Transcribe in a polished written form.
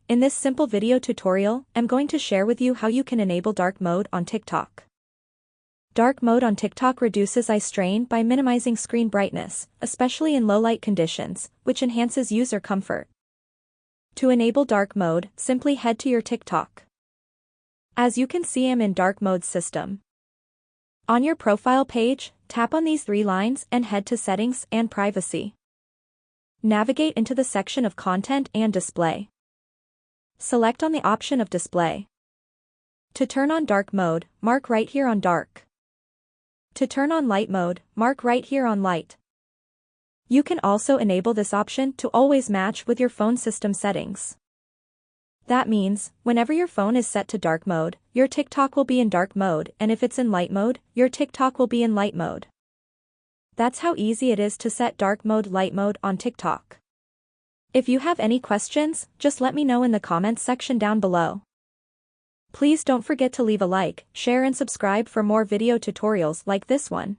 In this simple video tutorial, I'm going to share with you how you can enable dark mode on TikTok. Dark mode on TikTok reduces eye strain by minimizing screen brightness, especially in low light conditions, which enhances user comfort. To enable dark mode, simply head to your TikTok. As you can see, I'm in dark mode system. On your profile page, tap on these three lines and head to Settings and Privacy. Navigate into the section of Content and Display. Select on the option of Display. To turn on dark mode, mark right here on Dark. To turn on light mode, mark right here on Light. You can also enable this option to always match with your phone system settings. That means, whenever your phone is set to dark mode, your TikTok will be in dark mode, and if it's in light mode, your TikTok will be in light mode. That's how easy it is to set dark mode, light mode on TikTok. If you have any questions, just let me know in the comments section down below. Please don't forget to leave a like, share and subscribe for more video tutorials like this one.